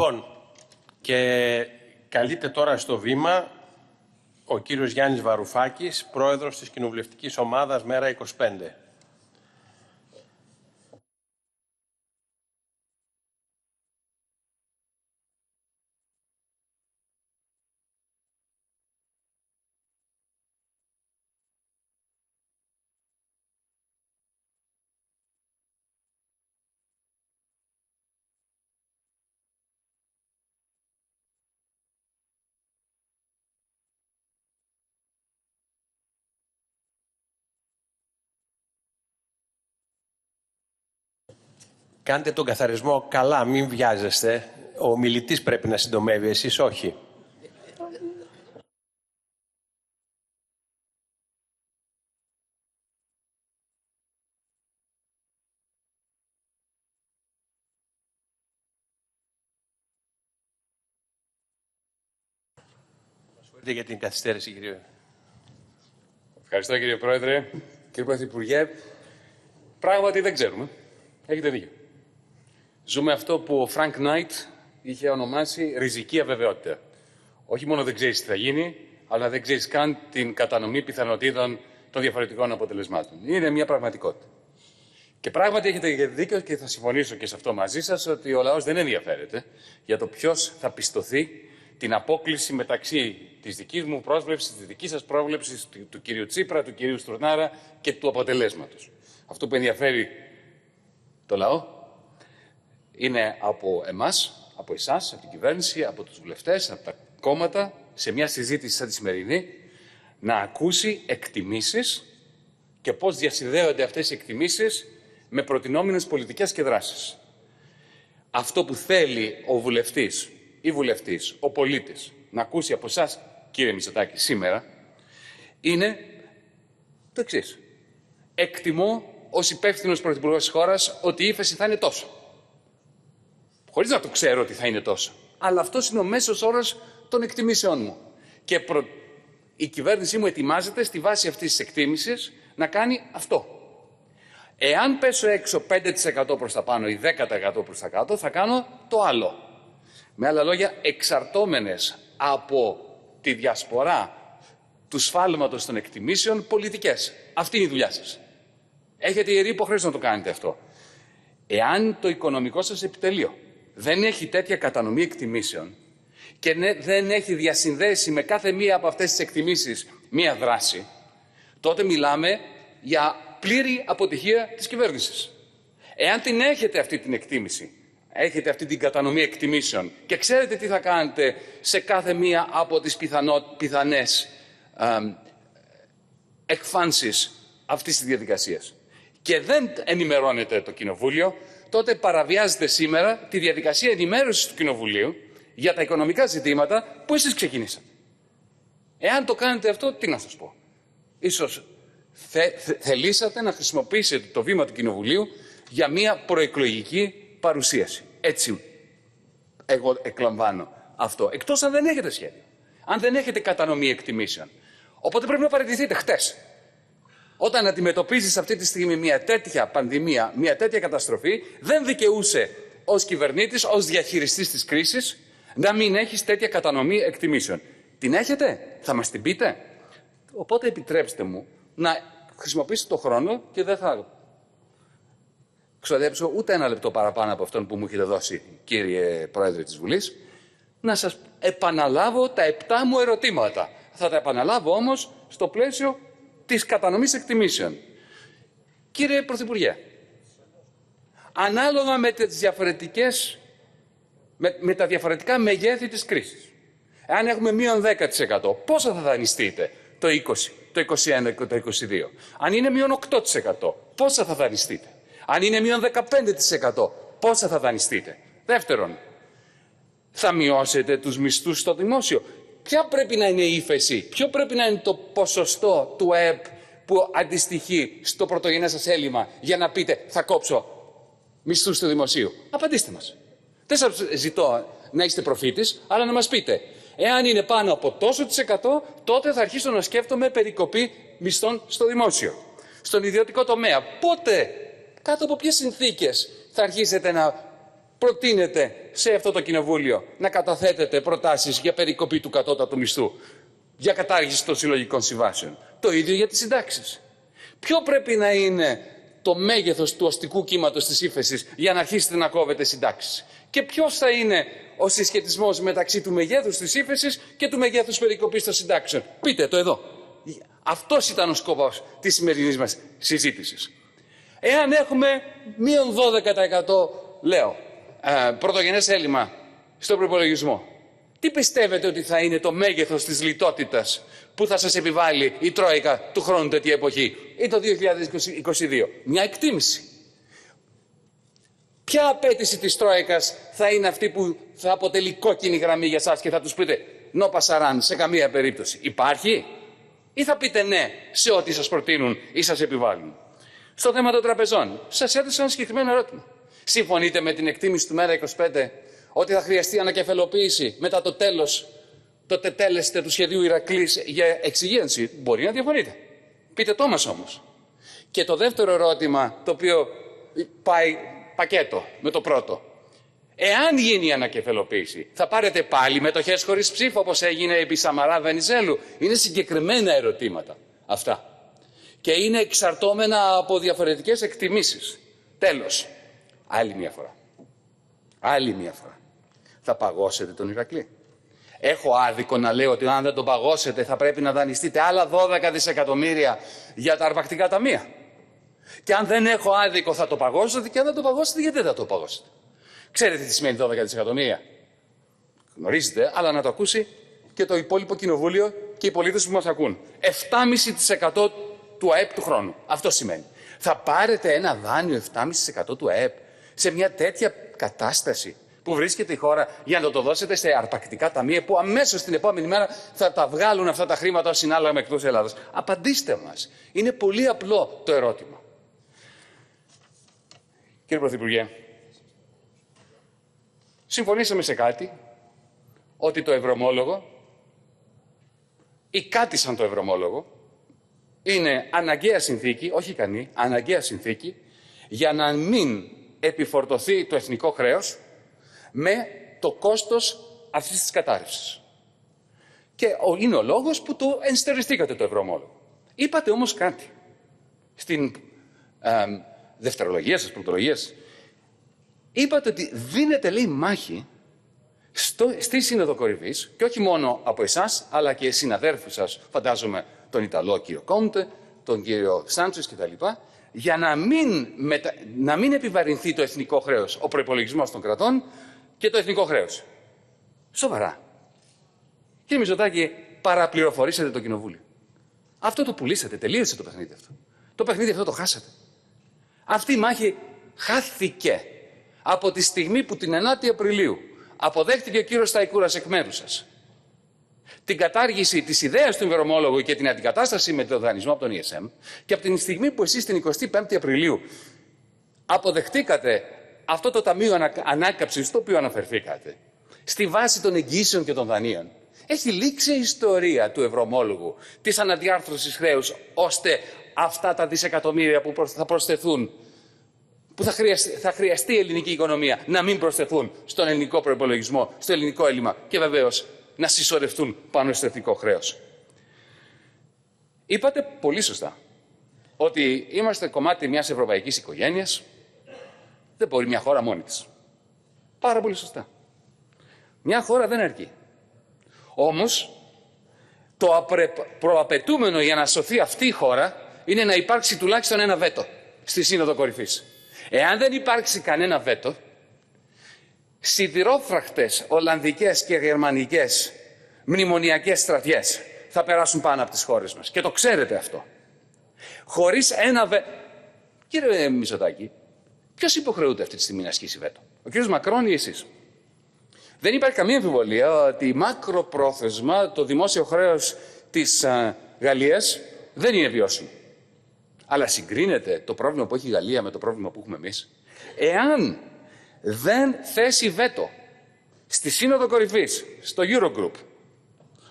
Λοιπόν, και καλείται τώρα στο βήμα ο κύριος Γιάννης Βαρουφάκης, πρόεδρος της Κοινοβουλευτικής Ομάδας Μέρα 25. Κάντε τον καθαρισμό καλά, μην βιάζεστε. Ο ομιλητής πρέπει να συντομεύει, εσείς όχι. Συγχωρείτε για την καθυστέρηση, κύριε. Ευχαριστώ, κύριε Πρόεδρε. Κύριε Πρωθυπουργέ, πράγματι δεν ξέρουμε. Έχετε δίκιο. Ζούμε αυτό που ο Φρανκ Νάιτ είχε ονομάσει ριζική αβεβαιότητα. Όχι μόνο δεν ξέρεις τι θα γίνει, αλλά δεν ξέρεις καν την κατανομή πιθανότητων των διαφορετικών αποτελεσμάτων. Είναι μια πραγματικότητα. Και πράγματι έχετε δίκιο και θα συμφωνήσω και σε αυτό μαζί σας ότι ο λαός δεν ενδιαφέρεται για το ποιος θα πιστωθεί την απόκλιση μεταξύ της δικής μου πρόσβλεψης, της δικής σας πρόβλεψης, του κυρίου Τσίπρα, του κυρίου Στουρνάρα και του αποτελέσματος. Αυτό που ενδιαφέρει το λαό είναι από εμάς, από εσάς, από την κυβέρνηση, από τους βουλευτές, από τα κόμματα, σε μια συζήτηση σαν τη σημερινή, να ακούσει εκτιμήσεις και πώς διασυνδέονται αυτές οι εκτιμήσεις με προτινόμενες πολιτικές και δράσεις. Αυτό που θέλει ο βουλευτής ή βουλευτής, ο πολίτης, να ακούσει από εσάς, κύριε Μητσοτάκη, σήμερα, είναι το εξής. Εκτιμώ ως υπεύθυνος πρωθυπουργός της χώρας ότι η ύφεση θα είναι τόσο. Χωρίς να το ξέρω ότι θα είναι τόσο. Αλλά αυτός είναι ο μέσος όρος των εκτιμήσεών μου. Και η κυβέρνησή μου ετοιμάζεται στη βάση αυτής της εκτίμησης να κάνει αυτό. Εάν πέσω έξω 5% προς τα πάνω ή 10% προς τα κάτω, θα κάνω το άλλο. Με άλλα λόγια, εξαρτώμενες από τη διασπορά του σφάλματος των εκτιμήσεων πολιτικές. Αυτή είναι η δουλειά σας. Έχετε ιερή υποχρέωση να το κάνετε αυτό. Εάν το οικονομικό σας επιτελείο δεν έχει τέτοια κατανομή εκτιμήσεων και δεν έχει διασυνδέσει με κάθε μία από αυτές τις εκτιμήσεις μία δράση, τότε μιλάμε για πλήρη αποτυχία της κυβέρνησης. Εάν την έχετε αυτή την εκτίμηση, έχετε αυτή την κατανομή εκτιμήσεων και ξέρετε τι θα κάνετε σε κάθε μία από τις πιθανές εκφάνσεις αυτής της διαδικασίας και δεν ενημερώνετε το Κοινοβούλιο, τότε παραβιάζετε σήμερα τη διαδικασία ενημέρωσης του Κοινοβουλίου για τα οικονομικά ζητήματα που εσείς ξεκινήσατε. Εάν το κάνετε αυτό, τι να σας πω. Ίσως θελήσατε να χρησιμοποιήσετε το βήμα του Κοινοβουλίου για μια προεκλογική παρουσίαση. Έτσι εγώ εκλαμβάνω αυτό. Εκτός αν δεν έχετε σχέδιο. Αν δεν έχετε κατανομή εκτιμήσεων. Οπότε πρέπει να παραιτηθείτε χτες. Όταν αντιμετωπίζεις αυτή τη στιγμή μια τέτοια πανδημία, μια τέτοια καταστροφή, δεν δικαιούσε ως κυβερνήτης, ως διαχειριστής της κρίσης, να μην έχεις τέτοια κατανομή εκτιμήσεων. Την έχετε, θα μας την πείτε. Οπότε επιτρέψτε μου να χρησιμοποιήσω το χρόνο και δεν θα ξοδέψω ούτε ένα λεπτό παραπάνω από αυτόν που μου έχετε δώσει, κύριε Πρόεδρε της Βουλής, να σας επαναλάβω τα 7 μου ερωτήματα. Θα τα επαναλάβω όμως στο πλαίσιο της κατανομής εκτιμήσεων. Κύριε Πρωθυπουργέ, ανάλογα με τα διαφορετικά μεγέθη της κρίσης, αν έχουμε μείον 10%, πόσα θα δανειστείτε το 20, το 21 και το 22. Αν είναι μείον 8%, πόσα θα δανειστείτε. Αν είναι μείον 15%, πόσα θα δανειστείτε. Δεύτερον, θα μειώσετε τους μισθούς στο δημόσιο. Ποια πρέπει να είναι η ύφεση, ποιο πρέπει να είναι το ποσοστό του ΑΕΠ που αντιστοιχεί στο πρωτογενές σας έλλειμμα για να πείτε θα κόψω μισθούς του δημοσίου. Απαντήστε μας. Δεν σας ζητώ να είστε προφήτης, αλλά να μας πείτε. Εάν είναι πάνω από τόσο %, τότε θα αρχίσω να σκέφτομαι περικοπή μισθών στο δημόσιο. Στον ιδιωτικό τομέα, πότε, κάτω από ποιες συνθήκες θα αρχίσετε να προτείνετε σε αυτό το κοινοβούλιο να καταθέτετε προτάσεις για περικοπή του κατώτατου μισθού, για κατάργηση των συλλογικών συμβάσεων. Το ίδιο για τις συντάξεις. Ποιο πρέπει να είναι το μέγεθος του αστικού κύματος της ύφεσης για να αρχίσετε να κόβετε συντάξεις? Και ποιος θα είναι ο συσχετισμός μεταξύ του μεγέθους της ύφεσης και του μεγέθους περικοπής των συντάξεων? Πείτε το εδώ. Αυτός ήταν ο σκοπός της σημερινής μας συζήτησης. Εάν έχουμε μείον 12% λέω, πρωτογενές έλλειμμα στον προϋπολογισμό, τι πιστεύετε ότι θα είναι το μέγεθος της λιτότητας που θα σας επιβάλλει η Τρόικα του χρόνου τέτοια εποχή ή το 2022? Μια εκτίμηση. Ποια απέτηση της Τρόικας θα είναι αυτή που θα αποτελεί κόκκινη γραμμή για σας και θα τους πείτε «No pasarán» σε καμία περίπτωση? Υπάρχει? Ή θα πείτε ναι σε ό,τι σας προτείνουν ή σας επιβάλλουν? Στο θέμα των τραπεζών, σας έδωσα ένα συγκεκριμένο ερώτημα. Συμφωνείτε με την εκτίμηση του ΜέΡΑ25 ότι θα χρειαστεί ανακεφαλοποίηση μετά το τέλος, το τετέλεσθε του σχεδίου Ηρακλής για εξυγίανση? Μπορεί να διαφωνείτε. Πείτε το μας όμως. Και το δεύτερο ερώτημα, το οποίο πάει πακέτο με το πρώτο. Εάν γίνει η ανακεφαλοποίηση, θα πάρετε πάλι μετοχές χωρίς ψήφο όπως έγινε επί Σαμαρά Βενιζέλου? Είναι συγκεκριμένα ερωτήματα αυτά. Και είναι εξαρτώμενα από διαφορετικές εκτιμήσεις. Τέλος, άλλη μια φορά. Άλλη μια φορά. Θα παγώσετε τον Ηρακλή? Έχω άδικο να λέω ότι αν δεν τον παγώσετε θα πρέπει να δανειστείτε άλλα 12 δισεκατομμύρια για τα αρπακτικά ταμεία? Και αν δεν έχω άδικο θα το παγώσετε, και αν δεν το παγώσετε γιατί δεν θα το παγώσετε? Ξέρετε τι σημαίνει 12 δισεκατομμύρια? Γνωρίζετε, αλλά να το ακούσει και το υπόλοιπο κοινοβούλιο και οι πολίτες που μας ακούν. 7,5% του ΑΕΠ του χρόνου. Αυτό σημαίνει. Θα πάρετε ένα δάνειο 7,5% του ΑΕΠ σε μια τέτοια κατάσταση που βρίσκεται η χώρα για να το δώσετε σε αρπακτικά ταμεία που αμέσως την επόμενη μέρα θα τα βγάλουν αυτά τα χρήματα ως συνάλλαγμα εκτός Ελλάδας? Απαντήστε μας. Είναι πολύ απλό το ερώτημα. Κύριε Πρωθυπουργέ, συμφωνήσαμε σε κάτι, ότι το ευρωομόλογο ή κάτι σαν το ευρωομόλογο είναι αναγκαία συνθήκη, όχι ικανή, αναγκαία συνθήκη για να μην επιφορτωθεί το εθνικό χρέος με το κόστος αυτής της κατάρρευσης. Και είναι ο λόγος που το ενστεριστήκατε το ευρωομόλογο. Είπατε όμως κάτι στην δευτερολογία σας, πρωτολογία σας. Είπατε ότι δίνετε, λέει, μάχη στη Σύνοδο Κορυφής, και όχι μόνο από εσάς, αλλά και συναδέρφους σας, φαντάζομαι τον Ιταλό κύριο Κόντε, τον κύριο Σάντσες κτλ., για να μην επιβαρυνθεί το εθνικό χρέος, ο προϋπολογισμός των κρατών και το εθνικό χρέος. Σοβαρά. Κύριε Μητσοτάκη, παραπληροφορήσατε το Κοινοβούλιο. Αυτό το πουλήσατε, τελείωσε το παιχνίδι αυτό. Το παιχνίδι αυτό το χάσατε. Αυτή η μάχη χάθηκε από τη στιγμή που την 9η Απριλίου αποδέχτηκε ο κύριος Σταϊκούρας εκ μέρους σας την κατάργηση της ιδέας του ευρωομόλογου και την αντικατάσταση με το δανεισμό από τον ESM, και από την στιγμή που εσείς την 25η Απριλίου αποδεχτήκατε αυτό το Ταμείο Ανάκαμψης στο οποίο αναφερθήκατε, στη βάση των εγγύσεων και των δανείων, έχει λήξει η ιστορία του ευρωομόλογου, της αναδιάρθρωσης χρέους, ώστε αυτά τα δισεκατομμύρια που θα προσθεθούν, που θα χρειαστεί η ελληνική οικονομία, να μην προσθεθούν στον ελληνικό προϋπολογισμό, στο ελληνικό έλλειμμα και βεβαίως να συσσωρευτούν πάνω στο εθνικό χρέος. Είπατε πολύ σωστά ότι είμαστε κομμάτι μιας ευρωπαϊκής οικογένειας. Δεν μπορεί μια χώρα μόνη της. Πάρα πολύ σωστά. Μια χώρα δεν αρκεί. Όμως, το προαπαιτούμενο για να σωθεί αυτή η χώρα είναι να υπάρξει τουλάχιστον ένα βέτο στη Σύνοδο Κορυφής. Εάν δεν υπάρξει κανένα βέτο, σιδηρόφραχτες ολλανδικές και γερμανικές μνημονιακές στρατιές θα περάσουν πάνω από τις χώρες μας. Και το ξέρετε αυτό. Χωρίς ένα βέτο. Κύριε Μητσοτάκη, ποιος υποχρεούται αυτή τη στιγμή να ασκήσει βέτο? Ο κύριος Μακρόν ή εσείς? Δεν υπάρχει καμία αμφιβολία ότι μακροπρόθεσμα το δημόσιο χρέος της Γαλλίας δεν είναι βιώσιμο. Αλλά συγκρίνεται το πρόβλημα που έχει η Γαλλία με το πρόβλημα που έχουμε εμείς? Εάν δεν θέσει βέτο στη Σύνοδο Κορυφής, στο Eurogroup,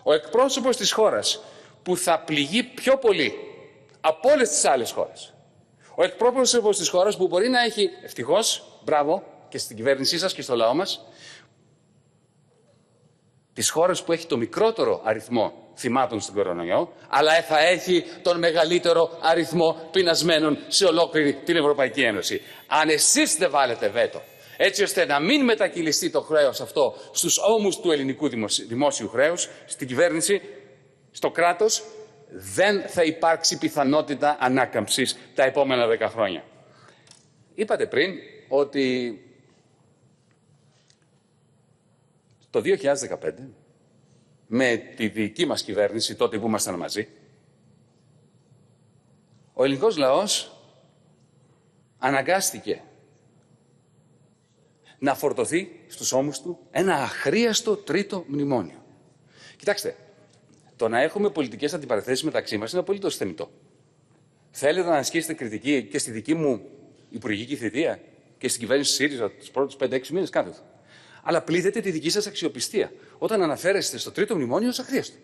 ο εκπρόσωπος της χώρας που θα πληγεί πιο πολύ από όλες τις άλλες χώρες, ο εκπρόσωπος της χώρας που μπορεί να έχει, ευτυχώς, μπράβο, και στην κυβέρνησή σας και στο λαό μας, της χώρας που έχει το μικρότερο αριθμό θυμάτων στον κορονοϊό, αλλά θα έχει τον μεγαλύτερο αριθμό πεινασμένων σε ολόκληρη την Ευρωπαϊκή Ένωση. Αν εσείς δεν βάλετε βέτο, έτσι ώστε να μην μετακυλιστεί το χρέος αυτό στους ώμους του ελληνικού δημόσιου χρέους, στην κυβέρνηση, στο κράτος, δεν θα υπάρξει πιθανότητα ανάκαμψης τα επόμενα 10 χρόνια. Είπατε πριν ότι το 2015, με τη δική μας κυβέρνηση, τότε που ήμασταν μαζί, ο ελληνικός λαός αναγκάστηκε να φορτωθεί στους ώμους του ένα αχρίαστο τρίτο μνημόνιο. Κοιτάξτε, το να έχουμε πολιτικές αντιπαραθέσεις μεταξύ μας είναι απολύτως θεμιτό. Θέλετε να ασκήσετε κριτική και στη δική μου υπουργική θητεία και στην κυβέρνηση ΣΥΡΙΖΑ τους πρώτους 5-6 μήνες, κάντε το. Αλλά πλήττετε τη δική σας αξιοπιστία όταν αναφέρεστε στο τρίτο μνημόνιο ως αχρίαστο.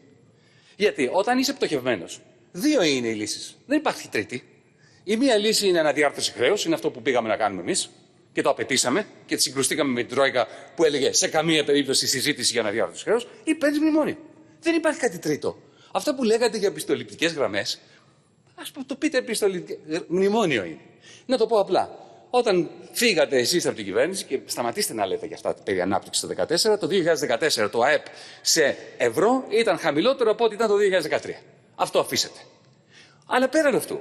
Γιατί όταν είσαι πτωχευμένος, δύο είναι οι λύσεις. Δεν υπάρχει τρίτη. Η μία λύση είναι αναδιάρθρωση χρέους, είναι αυτό που πήγαμε να κάνουμε εμείς και το απαιτήσαμε και συγκρουστήκαμε με την Τρόικα που έλεγε σε καμία περίπτωση συζήτηση για αναδιάρθρωση χρέους, ή παίρνεις μνημόνιο. Δεν υπάρχει κάτι τρίτο. Αυτά που λέγατε για επιστοληπτικές γραμμές, ας το πείτε μνημόνιο είναι. Να το πω απλά. Όταν φύγατε εσείς από την κυβέρνηση, και σταματήστε να λέτε για αυτά περί ανάπτυξης το 2014, το 2014 το ΑΕΠ σε ευρώ ήταν χαμηλότερο από ό,τι ήταν το 2013. Αυτό αφήσετε. Αλλά πέραν αυτού,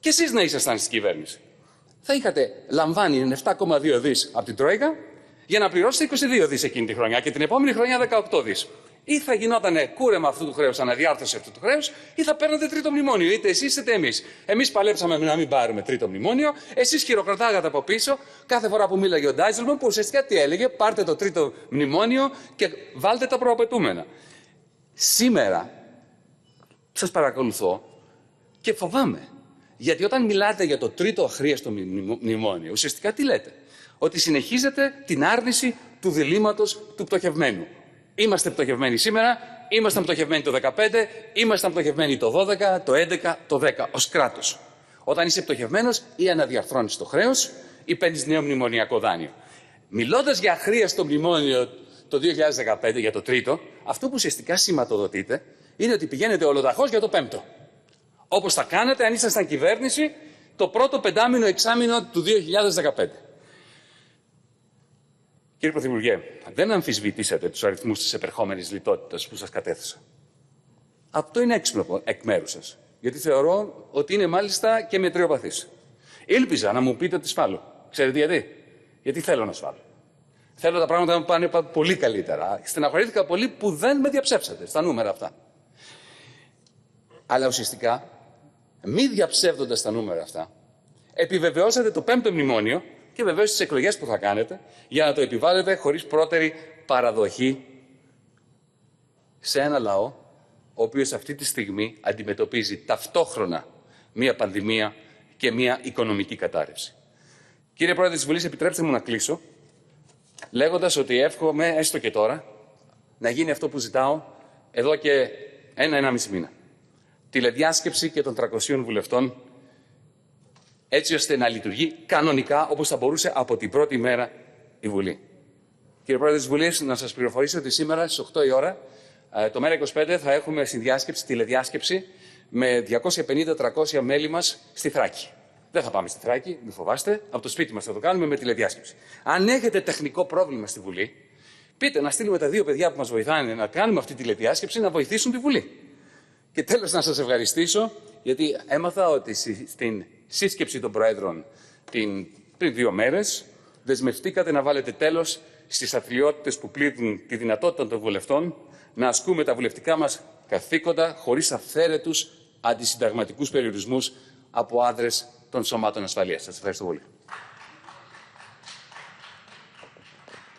και εσείς να ήσασταν στην κυβέρνηση, θα είχατε λαμβάνει 7,2 δις από την Τρόικα για να πληρώσετε 22 δις εκείνη τη χρονιά και την επόμενη χρονιά 18 δις. Ή θα γινόταν κούρεμα αυτού του χρέους, αναδιάρθρωση αυτού του χρέους, ή θα παίρνατε τρίτο μνημόνιο. Είτε εσείς είτε εμείς. Εμείς παλέψαμε να μην πάρουμε τρίτο μνημόνιο, εσείς χειροκροτάγατε από πίσω κάθε φορά που μίλαγε ο Ντάιζελμπλουμ, που ουσιαστικά τι έλεγε, πάρτε το τρίτο μνημόνιο και βάλτε τα προαπαιτούμενα. Σήμερα σας παρακολουθώ και φοβάμαι. Γιατί όταν μιλάτε για το τρίτο αχρίαστο μνημόνιο, ουσιαστικά τι λέτε? Ότι συνεχίζετε την άρνηση του διλήμματος του πτωχευμένου. Είμαστε πτωχευμένοι σήμερα, ήμασταν πτωχευμένοι το 2015, ήμασταν πτωχευμένοι το 2012, το 2011, το 2010 ως κράτος. Όταν είσαι πτωχευμένος, ή αναδιαρθρώνεις το χρέος ή παίρνεις νέο μνημονιακό δάνειο. Μιλώντας για αχρίαστο μνημόνιο το 2015, για το τρίτο, αυτό που ουσιαστικά σηματοδοτείτε είναι ότι πηγαίνετε ολοταχώς για το πέμπτο. Όπως θα κάνετε αν ήσασταν κυβέρνηση το πρώτο πεντάμινο εξάμηνο του 2015. Κύριε Πρωθυπουργέ, δεν αμφισβητήσατε τους αριθμούς της επερχόμενης λιτότητας που σας κατέθεσα. Αυτό είναι έξυπνο εκ μέρους σας, γιατί θεωρώ ότι είναι μάλιστα και μετριοπαθής. Ήλπιζα να μου πείτε ότι σφάλω. Ξέρετε γιατί? Γιατί θέλω να σφάλω. Θέλω τα πράγματα να πάνε πολύ καλύτερα. Στεναχωρήθηκα πολύ που δεν με διαψεύσατε στα νούμερα αυτά. Αλλά ουσιαστικά, μη διαψεύδοντας τα νούμερα αυτά, επιβεβαιώσατε το πέμπτο μνημόνιο και βεβαίως τις εκλογές που θα κάνετε για να το επιβάλλετε χωρίς πρώτερη παραδοχή σε ένα λαό ο οποίος αυτή τη στιγμή αντιμετωπίζει ταυτόχρονα μία πανδημία και μία οικονομική κατάρρευση. Κύριε Πρόεδρε της Βουλής, επιτρέψτε μου να κλείσω λέγοντας ότι εύχομαι έστω και τώρα να γίνει αυτό που ζητάω εδώ και 1-1,5 μήνα. Τηλεδιάσκεψη και των 300 βουλευτών, έτσι ώστε να λειτουργεί κανονικά όπως θα μπορούσε από την πρώτη μέρα η Βουλή. Κύριε Πρόεδρε της Βουλής, να σας πληροφορήσω ότι σήμερα στις 8 η ώρα, το ΜέΡΑ25 θα έχουμε συνδιάσκεψη, τηλεδιάσκεψη με 250-300 μέλη μας στη Θράκη. Δεν θα πάμε στη Θράκη, μην φοβάστε, από το σπίτι μας θα το κάνουμε με τηλεδιάσκεψη. Αν έχετε τεχνικό πρόβλημα στη Βουλή, πείτε να στείλουμε τα δύο παιδιά που μας βοηθάνε να κάνουμε αυτή τη τηλεδιάσκεψη να βοηθήσουν τη Βουλή. Και τέλος να σας ευχαριστήσω, γιατί έμαθα ότι στην σύσκεψη των Προέδρων πριν 2 μέρες δεσμευτήκατε να βάλετε τέλος στις αθλιότητες που πλήττουν τη δυνατότητα των βουλευτών να ασκούμε τα βουλευτικά μας καθήκοντα χωρίς αυθαίρετους αντισυνταγματικούς περιορισμούς από άντρες των σωμάτων ασφαλείας. Σας ευχαριστώ πολύ.